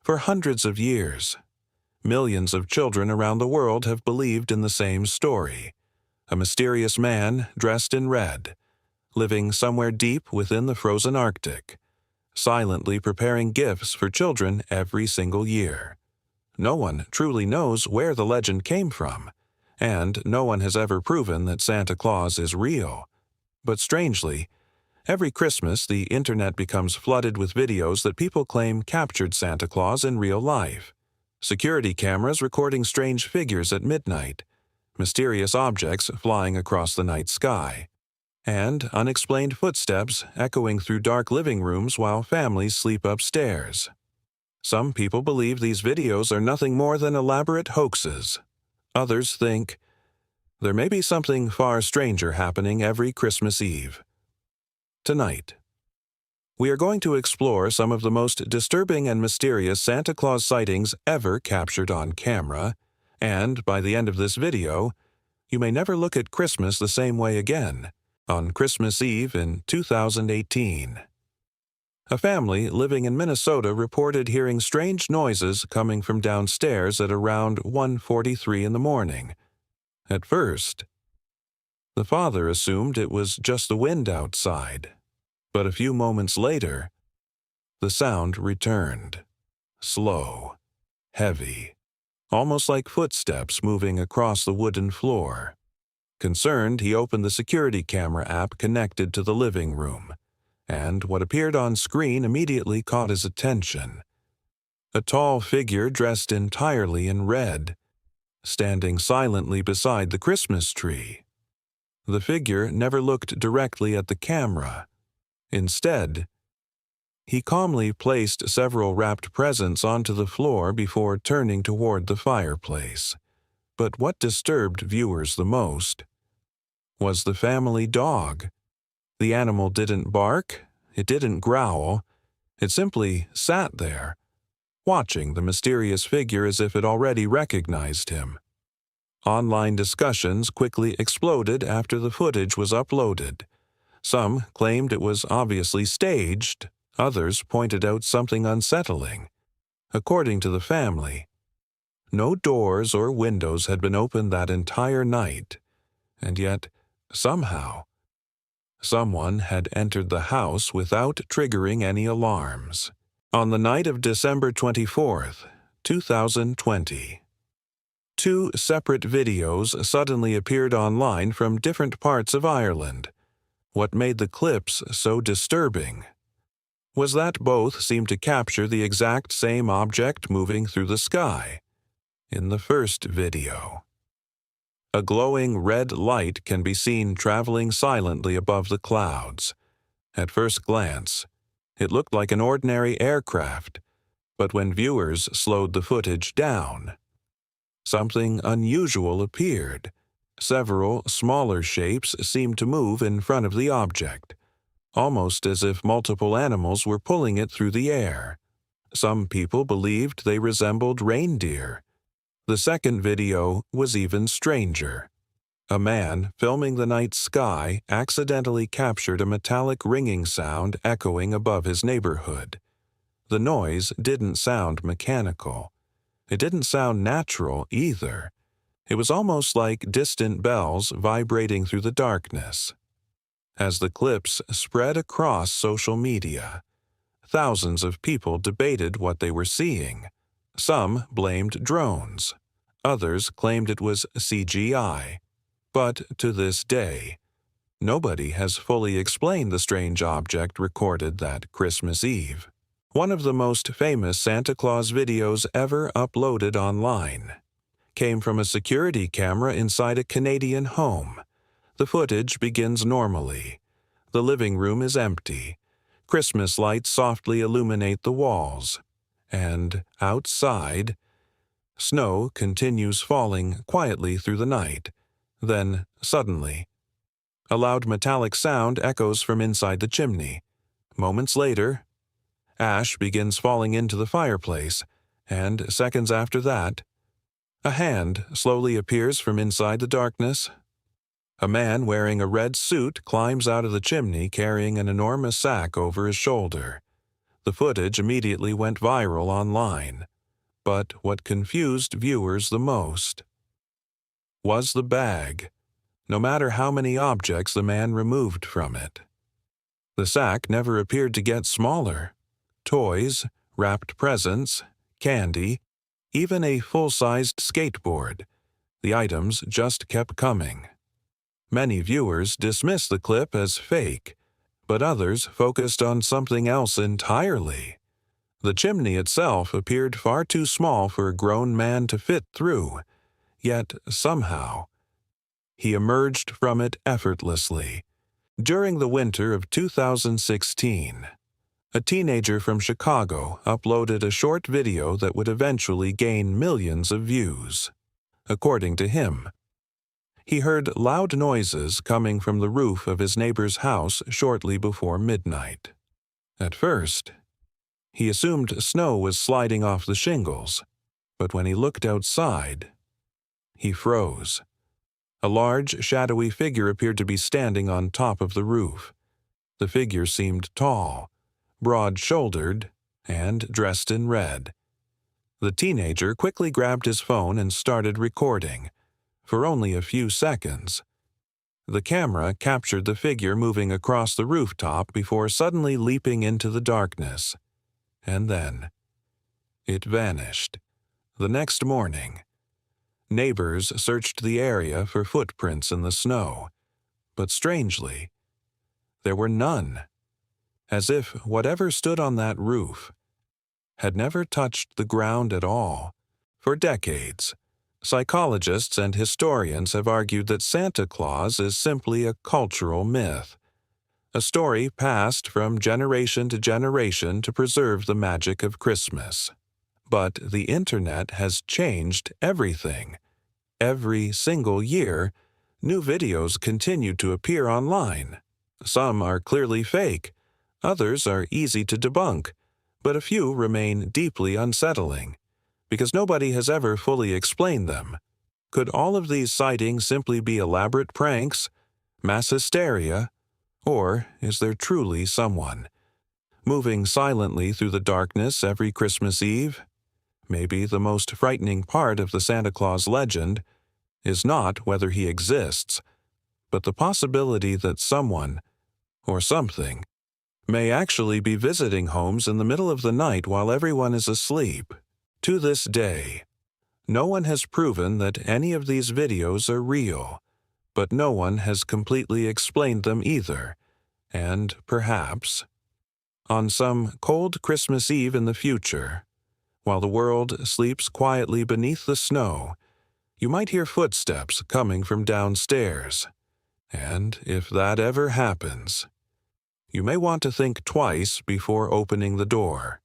For hundreds of years, millions of children around the world have believed in the same story. A mysterious man dressed in red, living somewhere deep within the frozen Arctic, silently preparing gifts for children every single year. No one truly knows where the legend came from, and no one has ever proven that Santa Claus is real. But strangely, every Christmas the internet becomes flooded with videos that people claim captured Santa Claus in real life. Security cameras recording strange figures at midnight, mysterious objects flying across the night sky, and unexplained footsteps echoing through dark living rooms while families sleep upstairs. Some people believe these videos are nothing more than elaborate hoaxes. Others think there may be something far stranger happening every Christmas Eve. Tonight, we are going to explore some of the most disturbing and mysterious Santa Claus sightings ever captured on camera, and by the end of this video, you may never look at Christmas the same way again. On Christmas Eve in 2018, a family living in Minnesota reported hearing strange noises coming from downstairs at around 1:43 in the morning. At first, the father assumed it was just the wind outside, but a few moments later, the sound returned. Slow, heavy, almost like footsteps moving across the wooden floor. Concerned, he opened the security camera app connected to the living room, and what appeared on screen immediately caught his attention. A tall figure dressed entirely in red, standing silently beside the Christmas tree. The figure never looked directly at the camera. Instead, he calmly placed several wrapped presents onto the floor before turning toward the fireplace. But what disturbed viewers the most was the family dog. The animal didn't bark, it didn't growl, it simply sat there, watching the mysterious figure as if it already recognized him. Online discussions quickly exploded after the footage was uploaded. Some claimed it was obviously staged, others pointed out something unsettling. According to the family, no doors or windows had been opened that entire night, and yet, somehow, someone had entered the house without triggering any alarms. On the night of December 24th, 2020, two separate videos suddenly appeared online from different parts of Ireland. What made the clips so disturbing was that both seemed to capture the exact same object moving through the sky. In the first video, a glowing red light can be seen traveling silently above the clouds. At first glance, it looked like an ordinary aircraft, but when viewers slowed the footage down, something unusual appeared. Several smaller shapes seemed to move in front of the object, almost as if multiple animals were pulling it through the air. Some people believed they resembled reindeer. The second video was even stranger. A man filming the night sky accidentally captured a metallic ringing sound echoing above his neighborhood. The noise didn't sound mechanical. It didn't sound natural either. It was almost like distant bells vibrating through the darkness. As the clips spread across social media, thousands of people debated what they were seeing. Some blamed drones. Others claimed it was CGI. But to this day, nobody has fully explained the strange object recorded that Christmas Eve. One of the most famous Santa Claus videos ever uploaded online came from a security camera inside a Canadian home. The footage begins normally. The living room is empty. Christmas lights softly illuminate the walls. And outside, snow continues falling quietly through the night. Then, suddenly, a loud metallic sound echoes from inside the chimney. Moments later, ash begins falling into the fireplace, and seconds after that, a hand slowly appears from inside the darkness. A man wearing a red suit climbs out of the chimney carrying an enormous sack over his shoulder. The footage immediately went viral online, but what confused viewers the most was the bag, no matter how many objects the man removed from it. The sack never appeared to get smaller. Toys, wrapped presents, candy, even a full-sized skateboard. The items just kept coming. Many viewers dismissed the clip as fake, but others focused on something else entirely. The chimney itself appeared far too small for a grown man to fit through, yet somehow he emerged from it effortlessly. During the winter of 2016, a teenager from Chicago uploaded a short video that would eventually gain millions of views. According to him, he heard loud noises coming from the roof of his neighbor's house shortly before midnight. At first, he assumed snow was sliding off the shingles, but when he looked outside, he froze. A large, shadowy figure appeared to be standing on top of the roof. The figure seemed tall, broad-shouldered, and dressed in red. The teenager quickly grabbed his phone and started recording. For only a few seconds, the camera captured the figure moving across the rooftop before suddenly leaping into the darkness. And then it vanished. The next morning, neighbors searched the area for footprints in the snow, but strangely, there were none, as if whatever stood on that roof had never touched the ground at all. For decades, psychologists and historians have argued that Santa Claus is simply a cultural myth, a story passed from generation to generation to preserve the magic of Christmas. But the internet has changed everything. Every single year, new videos continue to appear online. Some are clearly fake, others are easy to debunk, but a few remain deeply unsettling, because nobody has ever fully explained them. Could all of these sightings simply be elaborate pranks, mass hysteria, or is there truly someone moving silently through the darkness every Christmas Eve? Maybe the most frightening part of the Santa Claus legend is not whether he exists, but the possibility that someone, or something, may actually be visiting homes in the middle of the night while everyone is asleep. To this day, no one has proven that any of these videos are real, but no one has completely explained them either, and perhaps, on some cold Christmas Eve in the future, while the world sleeps quietly beneath the snow, you might hear footsteps coming from downstairs. And if that ever happens, you may want to think twice before opening the door.